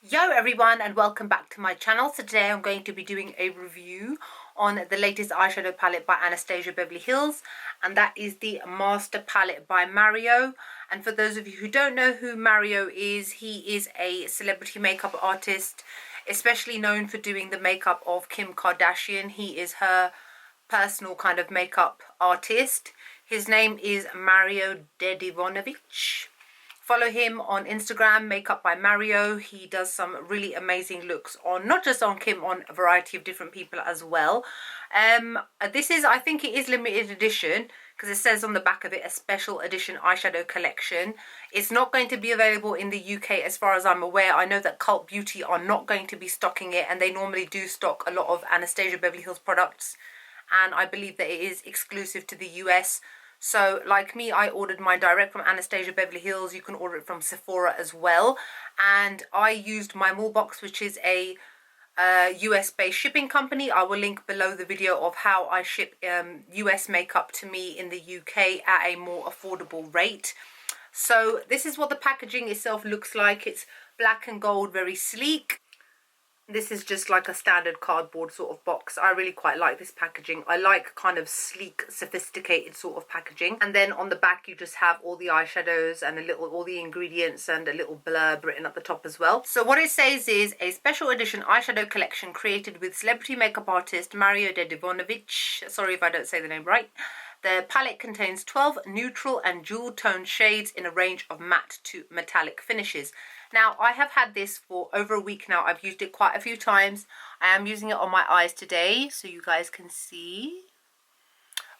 Yo everyone, and welcome back to my channel. So today I'm going to be doing a review on the latest eyeshadow palette by Anastasia Beverly Hills, and that is the Master Palette by Mario. And for those of you who don't know who Mario is, he is a celebrity makeup artist, especially known for doing the makeup of Kim Kardashian. He is her personal kind of makeup artist. His name is Mario Dedivonovich. Follow him on Instagram, Makeup by Mario. He does some really amazing looks on, not just on Kim, on a variety of different people as well. This is, I think it is limited edition, because it says on the back of it, a special edition eyeshadow collection. It's not going to be available in the UK as far as I'm aware. I know that Cult Beauty are not going to be stocking it, and they normally do stock a lot of Anastasia Beverly Hills products. And I believe that it is exclusive to the US. So, like me, I ordered mine direct from Anastasia Beverly Hills. You can order it from Sephora as well. And I used MyMallBox, which is a US-based shipping company. I will link below the video of how I ship US makeup to me in the UK at a more affordable rate. So, this is what the packaging itself looks like. It's black and gold, very sleek. This is just like a standard cardboard sort of box. I really quite like this packaging. I like kind of sleek, sophisticated sort of packaging. And then on the back you just have all the eyeshadows and all the ingredients and a little blurb written at the top as well. So what it says is a special edition eyeshadow collection created with celebrity makeup artist Mario Dedivonovich. Sorry if I don't say the name right. The palette contains 12 neutral and jewel tone shades in a range of matte to metallic finishes. Now, I have had this for over a week now. I've used it quite a few times. I am using it on my eyes today, so you guys can see.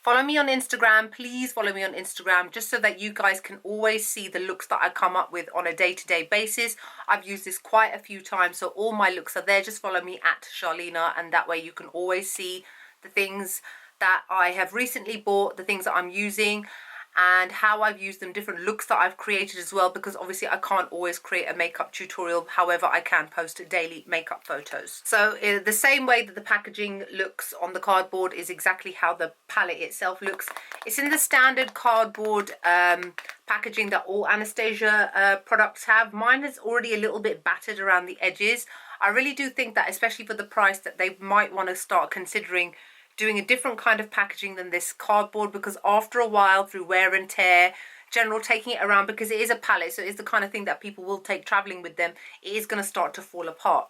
Follow me on Instagram. Please follow me on Instagram, just so that you guys can always see the looks that I come up with on a day-to-day basis. I've used this quite a few times, so all my looks are there. Just follow me at Charlena, and that way you can always see the things that I have recently bought, the things that I'm using, and how I've used them, different looks that I've created as well, because obviously I can't always create a makeup tutorial. However, I can post daily makeup photos. So the same way that the packaging looks on the cardboard is exactly how the palette itself looks. It's in the standard cardboard packaging that all Anastasia products have. Mine is already a little bit battered around the edges. I really do think that, especially for the price, that they might want to start considering doing a different kind of packaging than this cardboard, because after a while, through wear and tear, general taking it around, because it is a palette, so it is the kind of thing that people will take traveling with them, it is going to start to fall apart.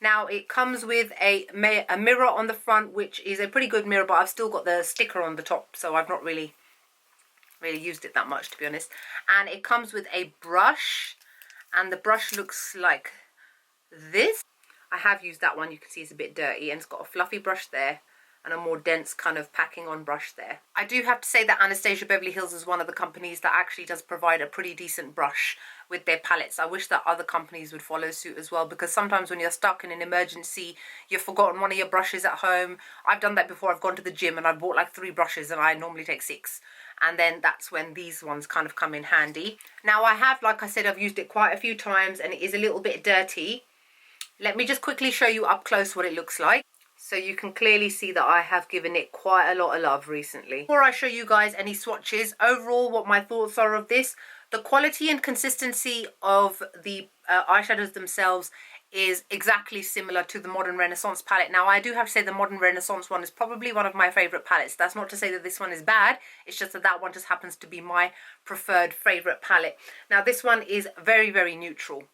Now, it comes with a mirror on the front, which is a pretty good mirror, but I've still got the sticker on the top, so I've not really used it that much, to be honest. And it comes with a brush, and the brush looks like this. I have used that one. You can see it's a bit dirty, and it's got a fluffy brush there and a more dense kind of packing on brush there. I do have to say that Anastasia Beverly Hills is one of the companies that actually does provide a pretty decent brush with their palettes. I wish that other companies would follow suit as well, because sometimes when you're stuck in an emergency, you've forgotten one of your brushes at home. I've done that before. I've gone to the gym and I've bought like 3 brushes, and I normally take 6. And then that's when these ones kind of come in handy. Now, I have, like I said, I've used it quite a few times and it is a little bit dirty. Let me just quickly show you up close what it looks like. So you can clearly see that I have given it quite a lot of love recently. Before I show you guys any swatches, overall what my thoughts are of this, the quality and consistency of the eyeshadows themselves is exactly similar to the Modern Renaissance palette. Now, I do have to say the Modern Renaissance one is probably one of my favourite palettes. That's not to say that this one is bad. It's just that that one just happens to be my preferred favourite palette. Now, this one is very, very neutral.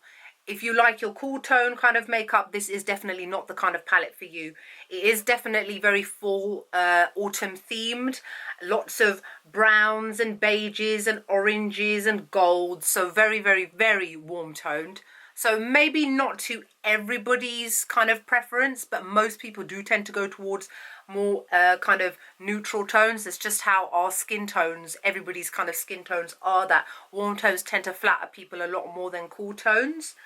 If you like your cool tone kind of makeup, this is definitely not the kind of palette for you. It is definitely very fall autumn themed. Lots of browns and beiges and oranges and golds. So very, very, very warm toned. So maybe not to everybody's kind of preference, but most people do tend to go towards more kind of neutral tones. It's just how our skin tones, everybody's kind of skin tones are, that warm tones tend to flatter people a lot more than cool tones.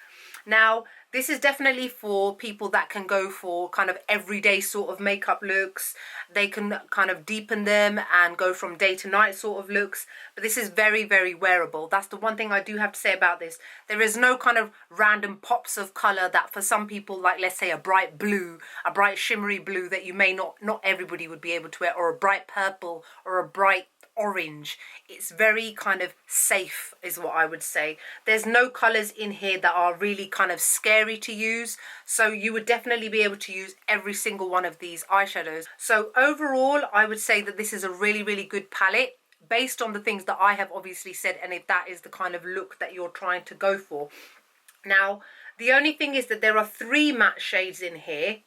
Now, this is definitely for people that can go for kind of everyday sort of makeup looks. They can kind of deepen them and go from day to night sort of looks. But this is very, very wearable. That's the one thing I do have to say about this. There is no kind of random pops of colour that for some people, like let's say a bright blue, a bright shimmery blue that you may not everybody would be able to wear, or a bright purple or a bright orange. It's very kind of safe is what I would say. There's no colours in here that are really kind of scary to use, so you would definitely be able to use every single one of these eyeshadows. So overall, I would say that this is a really, really good palette based on the things that I have obviously said, and if that is the kind of look that you're trying to go for. Now, the only thing is that there are 3 matte shades in here,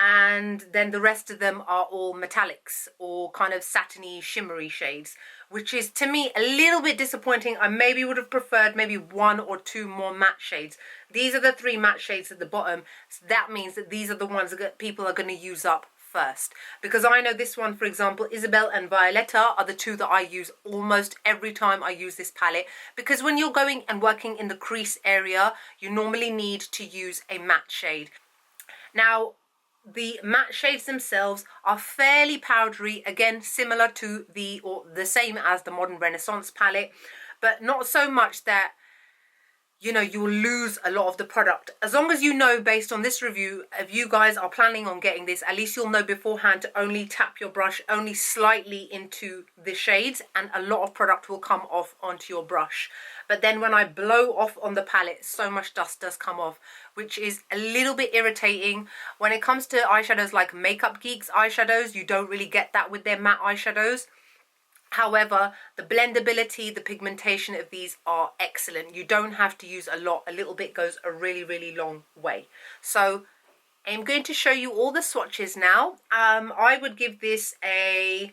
and then the rest of them are all metallics or kind of satiny, shimmery shades, which is to me a little bit disappointing. I maybe would have preferred maybe 1 or 2 more matte shades. These are the 3 matte shades at the bottom, so that means that these are the ones that people are going to use up first, because I know this one, for example, Isabel and Violetta are the 2 that I use almost every time I use this palette, because when you're going and working in the crease area, you normally need to use a matte shade. Now, the matte shades themselves are fairly powdery, again similar to the same as the Modern Renaissance palette, but not so much that you know you'll lose a lot of the product. As long as you know, based on this review, if you guys are planning on getting this, at least you'll know beforehand to only tap your brush only slightly into the shades, and a lot of product will come off onto your brush. But then when I blow off on the palette, so much dust does come off, which is a little bit irritating. When it comes to eyeshadows like Makeup Geek's eyeshadows, you don't really get that with their matte eyeshadows. However, the blendability, the pigmentation of these are excellent. You don't have to use a lot. A little bit goes a really, really long way. So I'm going to show you all the swatches now. I would give this a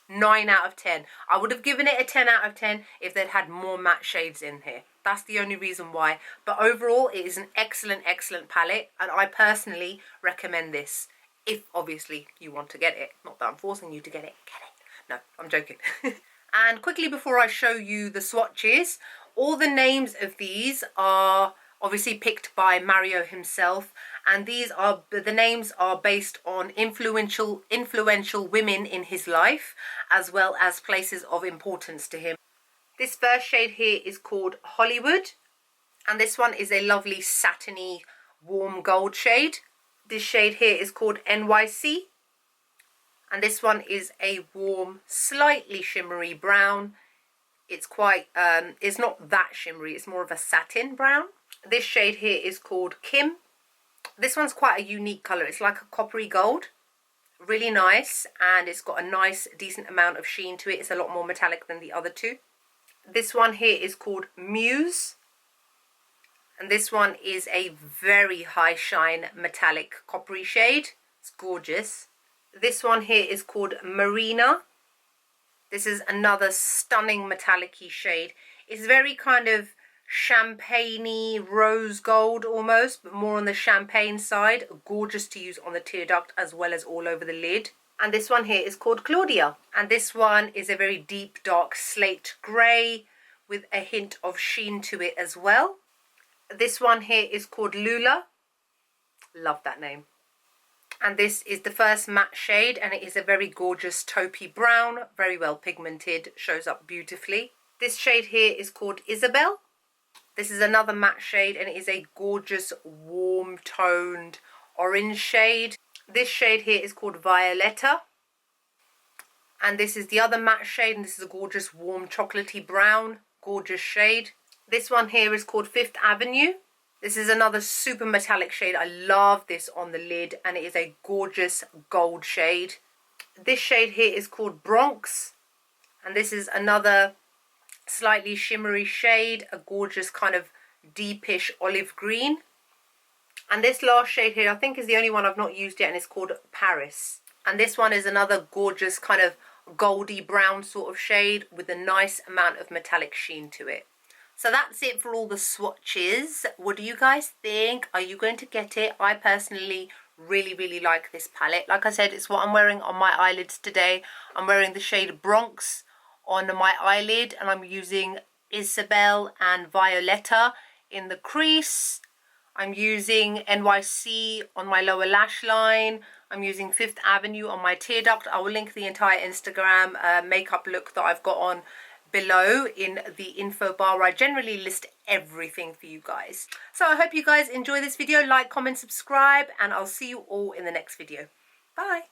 9 out of 10. I would have given it a 10 out of 10 if they'd had more matte shades in here. That's the only reason why. But overall, it is an excellent, excellent palette, and I personally recommend this if obviously you want to get it. Not that I'm forcing you to get it. Get it. No, I'm joking. And quickly before I show you the swatches, all the names of these are obviously picked by Mario himself, and the names are based on influential women in his life, as well as places of importance to him. This first shade here is called Hollywood, and this one is a lovely satiny warm gold shade. This shade here is called NYC. And this one is a warm, slightly shimmery brown. It's quite, it's not that shimmery, it's more of a satin brown. This shade here is called Kim. This one's quite a unique colour. It's like a coppery gold. Really nice, and it's got a nice, decent amount of sheen to it. It's a lot more metallic than the other 2. This one here is called Muse. And this one is a very high shine metallic coppery shade. It's gorgeous. This one here is called Marina. This is another stunning metallic-y shade. It's very kind of champagne-y, rose gold almost, but more on the champagne side. Gorgeous to use on the tear duct as well as all over the lid. And this one here is called Claudia. And this one is a very deep, dark slate grey with a hint of sheen to it as well. This one here is called Lula. Love that name. And this is the first matte shade, and it is a very gorgeous taupey brown, very well pigmented, shows up beautifully. This shade here is called Isabel. This is another matte shade, and it is a gorgeous warm toned orange shade. This shade here is called Violetta. And this is the other matte shade, and this is a gorgeous warm chocolatey brown, gorgeous shade. This one here is called Fifth Avenue. This is another super metallic shade. I love this on the lid, and it is a gorgeous gold shade. This shade here is called Bronx, and this is another slightly shimmery shade, a gorgeous kind of deepish olive green. And this last shade here, I think, is the only one I've not used yet, and it's called Paris. And this one is another gorgeous kind of goldy brown sort of shade with a nice amount of metallic sheen to it. So that's it for all the swatches. What do you guys think? Are you going to get it? I personally really, really like this palette. Like I said, it's what I'm wearing on my eyelids today. I'm wearing the shade Bronx on my eyelid, and I'm using Isabel and Violetta in the crease. I'm using NYC on my lower lash line. I'm using Fifth Avenue on my tear duct. I will link the entire Instagram makeup look that I've got on below in the info bar, where I generally list everything for you guys. So I hope you guys enjoy this video. Like, comment, subscribe, and I'll see you all in the next video. Bye.